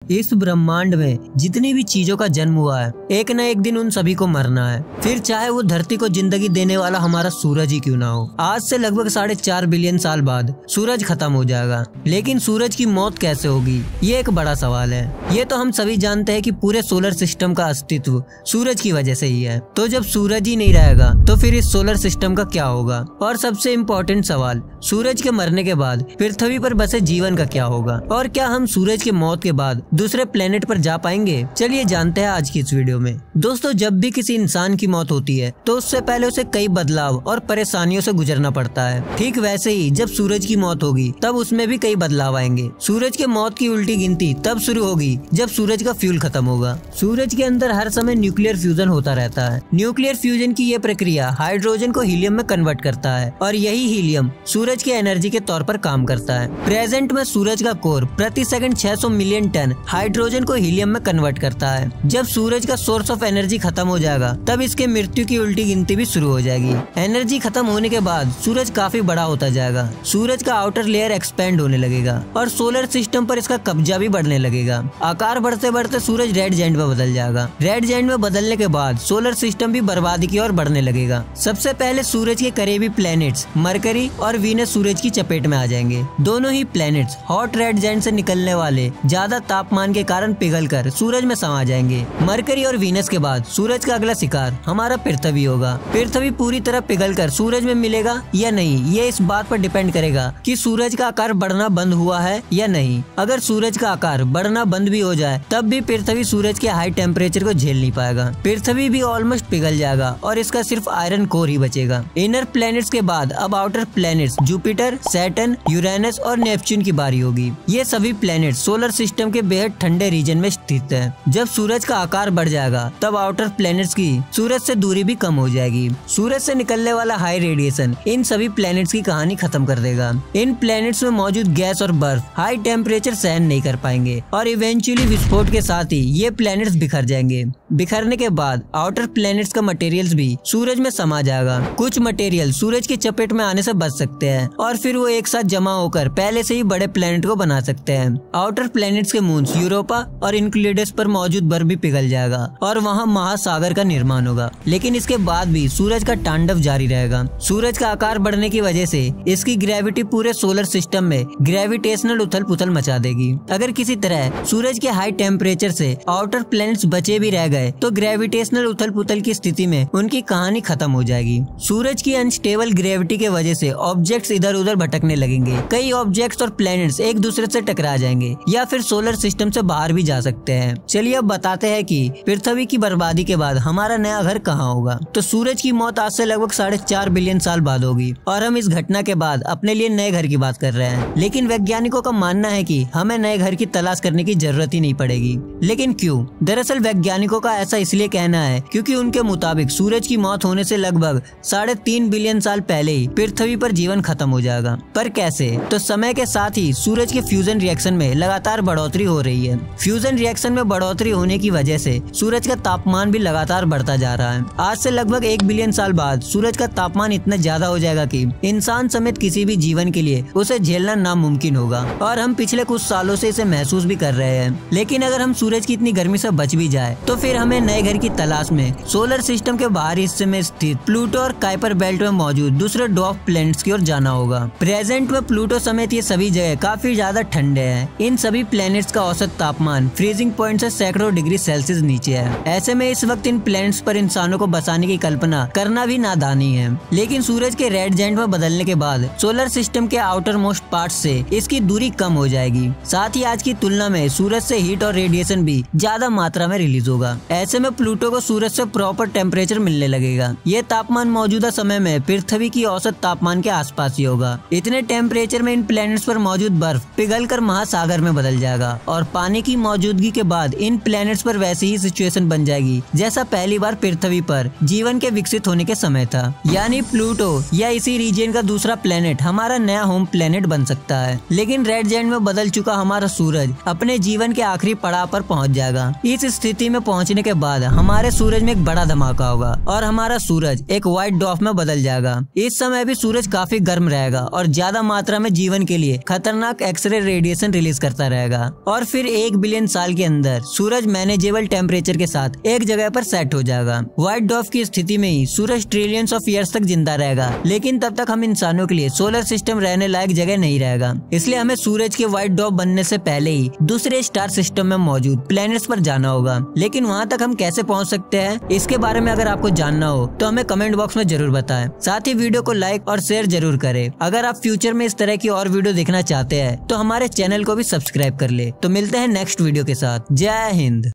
इस ब्रह्मांड में जितनी भी चीजों का जन्म हुआ है, एक न एक दिन उन सभी को मरना है। फिर चाहे वो धरती को जिंदगी देने वाला हमारा सूरज ही क्यों ना हो। आज से लगभग 4.5 बिलियन साल बाद सूरज खत्म हो जाएगा, लेकिन सूरज की मौत कैसे होगी, ये एक बड़ा सवाल है। ये तो हम सभी जानते हैं कि पूरे सोलर सिस्टम का अस्तित्व सूरज की वजह से ही है। तो जब सूरज ही नहीं रहेगा तो फिर इस सोलर सिस्टम का क्या होगा। और सबसे इम्पोर्टेंट सवाल, सूरज के मरने के बाद पृथ्वी पर बसे जीवन का क्या होगा, और क्या हम सूरज की मौत के बाद दूसरे प्लेनेट पर जा पाएंगे। चलिए जानते हैं आज की इस वीडियो में। दोस्तों, जब भी किसी इंसान की मौत होती है तो उससे पहले उसे कई बदलाव और परेशानियों से गुजरना पड़ता है। ठीक वैसे ही जब सूरज की मौत होगी तब उसमें भी कई बदलाव आएंगे। सूरज के मौत की उल्टी गिनती तब शुरू होगी जब सूरज का फ्यूल खत्म होगा। सूरज के अंदर हर समय न्यूक्लियर फ्यूजन होता रहता है। न्यूक्लियर फ्यूजन की यह प्रक्रिया हाइड्रोजन को हीलियम में कन्वर्ट करता है और यही हीलियम सूरज की एनर्जी के तौर पर काम करता है। प्रेजेंट में सूरज का कोर प्रति सेकंड 600 मिलियन टन हाइड्रोजन को हीलियम में कन्वर्ट करता है। जब सूरज का सोर्स ऑफ एनर्जी खत्म हो जाएगा तब इसके मृत्यु की उल्टी गिनती भी शुरू हो जाएगी। एनर्जी खत्म होने के बाद सूरज काफी बड़ा होता जाएगा। सूरज का आउटर लेयर एक्सपेंड होने लगेगा और सोलर सिस्टम पर इसका कब्जा भी बढ़ने लगेगा। आकार बढ़ते बढ़ते सूरज रेड जायंट में बदल जाएगा। रेड जायंट में बदलने के बाद सोलर सिस्टम भी बर्बादी की ओर बढ़ने लगेगा। सबसे पहले सूरज के करीबी प्लैनेट्स मरकरी और वीनस सूरज की चपेट में आ जाएंगे। दोनों ही प्लैनेट्स हॉट रेड जायंट से निकलने वाले ज्यादा तापमान के कारण पिघलकर सूरज में समा जाएंगे। मरकरी और वीनस के बाद सूरज का अगला शिकार हमारा पृथ्वी होगा। पृथ्वी पूरी तरह पिघलकर सूरज में मिलेगा या नहीं, ये इस बात पर डिपेंड करेगा कि सूरज का आकार बढ़ना बंद हुआ है या नहीं। अगर सूरज का आकार बढ़ना बंद भी हो जाए तब भी पृथ्वी सूरज के हाई टेम्परेचर को झेल नहीं पाएगा। पृथ्वी भी ऑलमोस्ट पिघल जाएगा और इसका सिर्फ आयरन कोर ही बचेगा। इनर प्लैनेट्स के बाद अब outer planets Jupiter, Saturn, Uranus और नेपच्यून की बारी होगी। ये सभी प्लैनेट सोलर सिस्टम के बेहद ठंडे रीजन में स्थित है। जब सूरज का आकार बढ़ जाएगा तब आउटर प्लैनेट्स की सूरज से दूरी भी कम हो जाएगी। सूरज से निकलने वाला हाई रेडिएशन इन सभी प्लैनेट्स की कहानी खत्म कर देगा। इन प्लैनेट्स में मौजूद गैस और बर्फ हाई टेम्परेचर सहन नहीं कर पाएंगे और इवेंचुअली विस्फोट के साथ ही ये प्लैनेट्स बिखर जाएंगे। बिखरने के बाद आउटर प्लैनेट्स का मटेरियल्स भी सूरज में समा जाएगा। कुछ मटेरियल सूरज की चपेट में आने से बच सकते हैं और फिर वो एक साथ जमा होकर पहले से ही बड़े प्लैनेट को बना सकते हैं। आउटर प्लैनेट्स के मून्स यूरोपा और इनक्लेडस पर मौजूद बर्फ भी पिघल जाएगा और वहाँ महासागर का निर्माण होगा। लेकिन इसके बाद भी सूरज का तांडव जारी रहेगा। सूरज का आकार बढ़ने की वजह से इसकी ग्रेविटी पूरे सोलर सिस्टम में ग्रेविटेशनल उथल पुथल मचा देगी। अगर किसी तरह सूरज के हाई टेम्परेचर से आउटर प्लैनेट्स बचे भी रह गए तो ग्रेविटेशनल उथल पुथल की स्थिति में उनकी कहानी खत्म हो जाएगी। सूरज की अनस्टेबल ग्रेविटी के वजह से ऑब्जेक्ट्स इधर उधर भटकने लगेंगे। कई ऑब्जेक्ट्स और प्लैनेट्स एक दूसरे से टकरा जाएंगे या फिर सोलर सिस्टम से बाहर भी जा सकते हैं। चलिए अब बताते हैं कि पृथ्वी की बर्बादी के बाद हमारा नया घर कहाँ होगा। तो सूरज की मौत आज से लगभग 4.5 बिलियन साल बाद होगी और हम इस घटना के बाद अपने लिए नए घर की बात कर रहे हैं। लेकिन वैज्ञानिकों का मानना है कि हमें नए घर की तलाश करने की जरूरत ही नहीं पड़ेगी। लेकिन क्यों? दरअसल वैज्ञानिकों का ऐसा इसलिए कहना है क्योंकि उनके मुताबिक सूरज की मौत होने से लगभग 3.5 बिलियन साल पहले ही पृथ्वी पर जीवन खत्म हो जाएगा। पर कैसे? तो समय के साथ ही सूरज के फ्यूजन रिएक्शन में लगातार बढ़ोतरी हो रही है। फ्यूजन रिएक्शन में बढ़ोतरी होने की वजह से सूरज का तापमान भी लगातार बढ़ता जा रहा है। आज से लगभग 1 बिलियन साल बाद सूरज का तापमान इतना ज्यादा हो जाएगा कि इंसान समेत किसी भी जीवन के लिए उसे झेलना नामुमकिन होगा और हम पिछले कुछ सालों से इसे महसूस भी कर रहे हैं। लेकिन अगर हम सूरज की इतनी गर्मी से बच भी जाए तो फिर हमें नए घर की तलाश में सोलर सिस्टम के बाहरी हिस्से में स्थित प्लूटो और काइपर बेल्ट में मौजूद दूसरे ड्वार्फ प्लैनेट्स की ओर जाना होगा। प्रेजेंट में प्लूटो समेत ये सभी जगह काफी ज्यादा ठंडे हैं। इन सभी प्लैनेट्स का औसत तापमान फ्रीजिंग पॉइंट से सैकड़ों डिग्री सेल्सियस नीचे है। ऐसे में इस वक्त इन प्लैनेट्स पर इंसानों को बसाने की कल्पना करना भी नादानी है। लेकिन सूरज के रेड जायंट में बदलने के बाद सोलर सिस्टम के आउटर मोस्ट पार्ट से इसकी दूरी कम हो जाएगी। साथ ही आज की तुलना में सूरज से हीट और रेडिएशन भी ज्यादा मात्रा में रिलीज होगा। ऐसे में प्लूटो को सूरज से प्रॉपर टेम्परेचर मिलने लगेगा। ये तापमान मौजूदा समय में पृथ्वी की औसत तापमान के आसपास ही होगा। इतने टेम्परेचर में इन प्लैनेट्स पर मौजूद बर्फ पिघलकर महासागर में बदल जाएगा और पानी की मौजूदगी के बाद इन प्लैनेट्स पर वैसी ही सिचुएशन बन जाएगी जैसा पहली बार पृथ्वी पर जीवन के विकसित होने के समय था। यानी प्लूटो या इसी रीजन का दूसरा प्लैनेट हमारा नया होम प्लैनेट बन सकता है। लेकिन रेड जायंट में बदल चुका हमारा सूरज अपने जीवन के आखिरी पड़ाव पर पहुंच जाएगा। इस स्थिति में पहुंचने के बाद हमारे सूरज में एक बड़ा धमाका होगा और हमारा सूरज एक व्हाइट ड्वार्फ में बदल जाएगा। इस समय भी सूरज काफी गर्म रहेगा और ज्यादा मात्रा में जीवन के लिए खतरनाक एक्सरे रेडिएशन रिलीज करता रहेगा और फिर 1 बिलियन साल के अंदर सूरज मैनेजेबल टेम्परेचर के साथ एक जगह पर सेट हो जाएगा। व्हाइट डॉर्फ की स्थिति में ही सूरज ट्रिलियंस ऑफ ईयर्स तक जिंदा रहेगा, लेकिन तब तक हम इंसानों के लिए सोलर सिस्टम रहने लायक जगह नहीं रहेगा। इसलिए हमें सूरज के व्हाइट डॉर्फ बनने से पहले ही दूसरे स्टार सिस्टम में मौजूद प्लैनेट्स पर जाना होगा। लेकिन वहाँ तक हम कैसे पहुँच सकते हैं, इसके बारे में अगर आपको जानना हो तो हमें कमेंट बॉक्स में जरूर बताएं। साथ ही वीडियो को लाइक और शेयर जरूर करें। अगर आप फ्यूचर में इस तरह की और वीडियो देखना चाहते हैं तो हमारे चैनल को भी सब्सक्राइब कर ले। तो मिलते हैं नेक्स्ट वीडियो के साथ। जय हिंद।